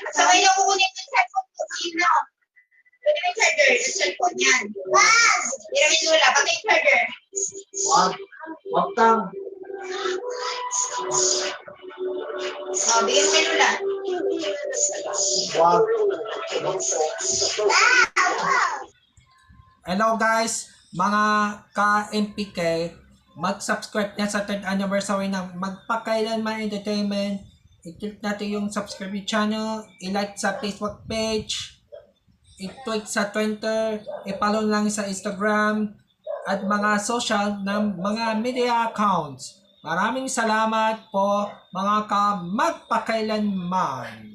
Sabay na kukunin yung cellphone ko. Sino? Kunin yung charger. Yung cellphone yan. Hiramin mo lang. Pati yung charger. Wag tang. Bigyan mo yung lula. Wag. Hello guys, mga ka-MPK, mag-subscribe na sa 3rd anniversary ng Magpakailanman Entertainment. I-click natin yung subscribe channel, i-like sa Facebook page, i-tweet sa Twitter, i-follow lang sa Instagram, at mga social ng mga media accounts. Maraming salamat po mga ka-magpakailanman.